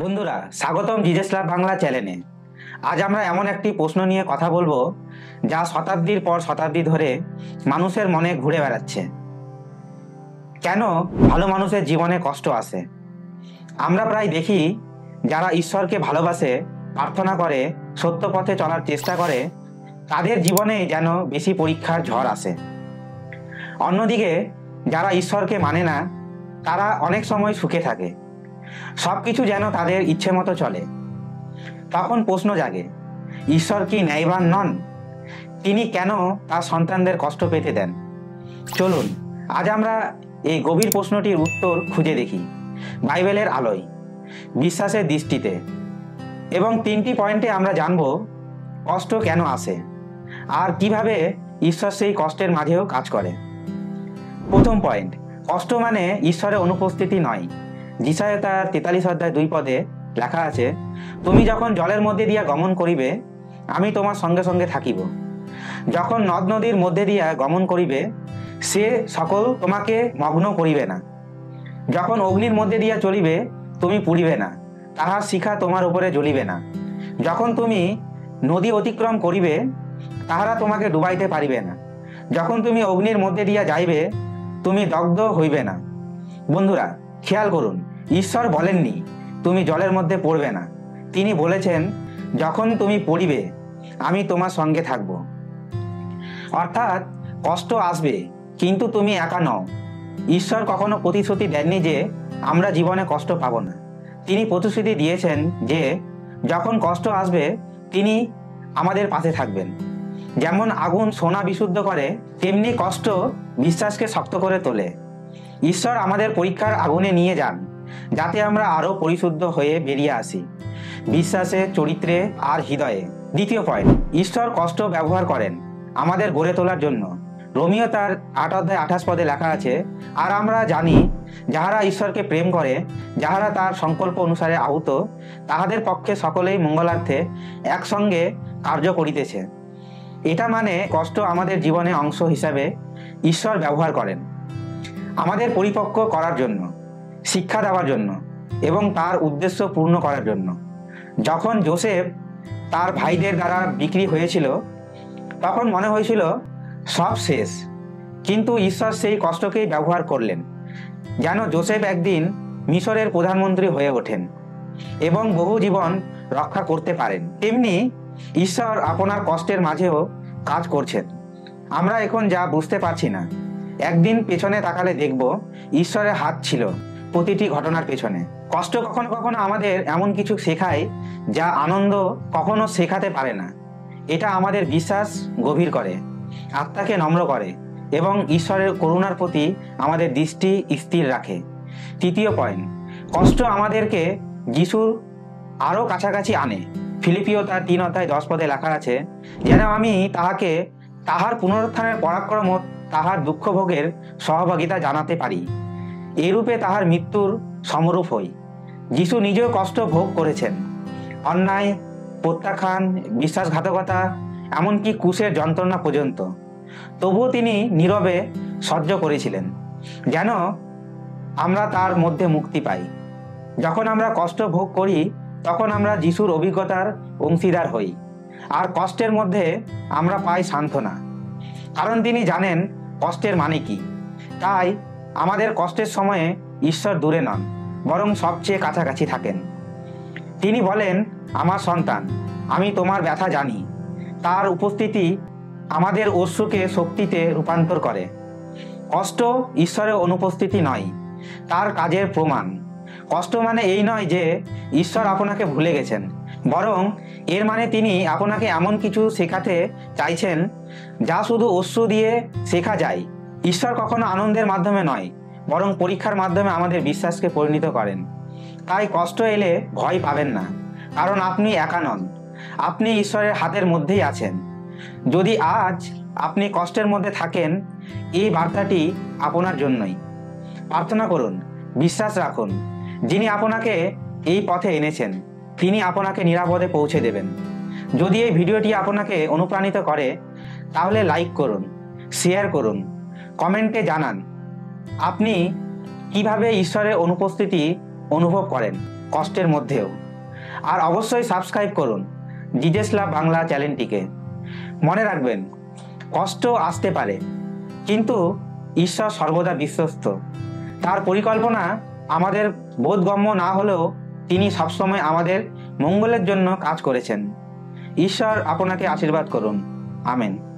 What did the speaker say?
বন্ধুরা, স্বাগতম জিজেস লাভ বাংলা চ্যানেলে। আজ আমরা এমন একটি প্রশ্ন নিয়ে কথা বলবো যা শতাব্দীর পর শতাব্দী ধরে মানুষের মনে ঘুরে বেড়াচ্ছে। কেন ভালো মানুষের জীবনে কষ্ট আসে? আমরা প্রায় দেখি যারা ঈশ্বরকে ভালোবাসে, প্রার্থনা করে, সত্য পথে চলার চেষ্টা করে, তাদের জীবনে যেন বেশি পরীক্ষার ঝড় আসে। অন্যদিকে যারা ঈশ্বরকে মানে না, তারা অনেক সময় সুখে থাকে, সবকিছু যেন তাদের ইচ্ছে মতো চলে। তখন প্রশ্ন জাগে, ঈশ্বর কি ন্যায়বান নন? তিনি কেন তার সন্তানদের কষ্ট পেতে দেন? চলুন আজ আমরা এই গভীর প্রশ্নটির উত্তর খুঁজে দেখি বাইবেলের আলোয়, বিশ্বাসের দৃষ্টিতে, এবং 3টি পয়েন্টে আমরা জানব কষ্ট কেন আসে আর কিভাবে ঈশ্বর সেই কষ্টের মাঝেও কাজ করে। প্রথম পয়েন্ট, কষ্ট মানে ঈশ্বরের অনুপস্থিতি নয়। যিশায়া 43:2 লেখা আছে, তুমি যখন জলের মধ্যে দিয়া গমন করিবে, আমি তোমার সঙ্গে সঙ্গে থাকিব। যখন নদ নদীর মধ্যে দিয়া গমন করিবে, সে সকল তোমাকে মগ্ন করিবে না। যখন অগ্নির মধ্যে দিয়া চলিবে, তুমি পুড়িবে না, তাহার শিখা তোমার উপরে জ্বলিবে না। যখন তুমি নদী অতিক্রম করিবে, তাহারা তোমাকে ডুবাইতে পারিবে না। যখন তুমি অগ্নির মধ্যে দিয়া যাইবে, তুমি দগ্ধ হইবে না। বন্ধুরা, খেয়াল করুন, ঈশ্বর বলেননি তুমি জলের মধ্যে পড়বে না। তিনি বলেছেন, যখন তুমি পড়িবে, আমি তোমার সঙ্গে থাকব। অর্থাৎ কষ্ট আসবে, কিন্তু তুমি একা নও। ঈশ্বর কখনো প্রতিশ্রুতি দেননি যে আমরা জীবনে কষ্ট পাবো না। তিনি প্রতিশ্রুতি দিয়েছেন যে যখন কষ্ট আসবে, তিনি আমাদের পাশে থাকবেন। যেমন আগুন সোনা বিশুদ্ধ করে, তেমনি কষ্ট বিশ্বাসকে শক্ত করে তোলে। ঈশ্বর আমাদের পরীক্ষার আগুনে নিয়ে যান, যাতে আমরা আরো পরিশুদ্ধ হয়ে বেরিয়ে আসি, বিশ্বাসে, চরিত্রে আর হৃদয়ে। দ্বিতীয় পয়েন্ট, ঈশ্বর কষ্ট ব্যবহার করেন আমাদের গড়ে তোলার জন্য। রোমিও 8:28 লেখা আছে, আর আমরা জানি যাহারা ঈশ্বরকে প্রেম করে, যাহারা তার সংকল্প অনুসারে আহুত, তাহাদের পক্ষে সকলেই মঙ্গলার্থে একসঙ্গে কার্য করিতেছে। এটা মানে কষ্ট আমাদের জীবনে অংশ হিসাবে ঈশ্বর ব্যবহার করেন, আমাদের পরিপক্ক করার জন্য, শিক্ষা দেওয়ার জন্য এবং তার উদ্দেশ্য পূর্ণ করার জন্য। যখন যোসেফ তার ভাইদের দ্বারা বিক্রি হয়েছিল, তখন মনে হয়েছিল সব শেষ, কিন্তু ঈশ্বর সেই কষ্টকেই ব্যবহার করলেন যেন যোসেফ একদিন মিশরের প্রধানমন্ত্রী হয়ে ওঠেন এবং বহু জীবন রক্ষা করতে পারেন। তেমনি ঈশ্বর আপনার কষ্টের মাঝেও কাজ করছেন। আমরা এখন যা বুঝতে পারছি না, একদিন পেছনে তাকালে দেখব ঈশ্বরের হাত ছিল প্রতিটি ঘটনার পেছনে। কষ্ট কখনো কখনো আমাদের এমন কিছু শেখায় যা আনন্দ কখনো শেখাতে পারে না। এটা আমাদের বিশ্বাস গভীর করে, আত্মাকে নম্র করে এবং ঈশ্বরের করুণার প্রতি আমাদের দৃষ্টি স্থির রাখে। তৃতীয় পয়েন্ট, কষ্ট আমাদেরকে যিশুর আরো কাছাকাছি আনে। ফিলিপিও 3:10 লেখা আছে, যেন আমি তাহাকে তাহার পুনরুত্থানের পরাক্রম, তাহার দুঃখ ভোগের সহভাগিতা জানাতে পারি, এরূপে তাহার মৃত্যুর সমরূপ হই। যিশু নিজেও কষ্ট ভোগ করেছেন, অন্যায়, প্রত্যাখ্যান, বিশ্বাসঘাতকতা, এমনকি ক্রুশের যন্ত্রণা পর্যন্ত। তবুও তিনি নীরবে সহ্য করেছিলেন, যেন আমরা তার মধ্যে মুক্তি পাই। যখন আমরা কষ্ট ভোগ করি, তখন আমরা যিশুর অভিজ্ঞতার অংশীদার হই, আর কষ্টের মধ্যে আমরা পাই সান্ত্বনা, কারণ তিনি জানেন কষ্টের মানে কি। তাই আমাদের কষ্টের সময়ে ঈশ্বর দূরে নন, বরং সবচেয়ে কাছাকাছি থাকেন। তিনি বলেন, আমার সন্তান, আমি তোমার ব্যথা জানি। তার উপস্থিতি আমাদের অশ্রুকে শক্তিতে রূপান্তর করে। কষ্ট ঈশ্বরের অনুপস্থিতি নয়, তার কাজের প্রমাণ। কষ্ট মানে এই নয় যে ঈশ্বর আপনাকে ভুলে গেছেন, বরং এর মানে তিনি আপনাকে এমন কিছু শেখাতে চাইছেন যা শুধু অশ্রু দিয়ে শেখা যায়। ঈশ্বর কখনো আনন্দের মাধ্যমে নয়, বরং পরীক্ষার মাধ্যমে আমাদের বিশ্বাসকে পরিণত করেন। তাই কষ্ট এলে ভয় পাবেন না, কারণ আপনি একা নন, আপনি ঈশ্বরের হাতের মধ্যেই আছেন। যদি আজ আপনি কষ্টের মধ্যে থাকেন, এই বার্তাটি আপনার জন্যই। প্রার্থনা করুন, বিশ্বাস রাখুন, যিনি আপনাকে এই পথে এনেছেন তিনি আপনাকে নিরাপদে পৌঁছে দেবেন। যদি এই ভিডিওটি আপনাকে অনুপ্রাণিত করে, তাহলে লাইক করুন, শেয়ার করুন, কমেন্টে জানান আপনি কিভাবে ঈশ্বরের অনুপস্থিতি অনুভব করেন। কষ্টের মধ্যেও। আর অবশ্যই সাবস্ক্রাইব করুন জিজেস লাভ বাংলা চ্যানেলটিকে। মনে রাখবেন, কষ্ট আসতে পারে, কিন্তু ঈশ্বর সর্বদা বিশ্বস্ত। তার পরিকল্পনা আমাদের বোধগম্য না হলেও তিনি সবসময় আমাদের মঙ্গলের জন্য কাজ করেছেন। ঈশ্বর আপনাকে আশীর্বাদ করুন। আমেন।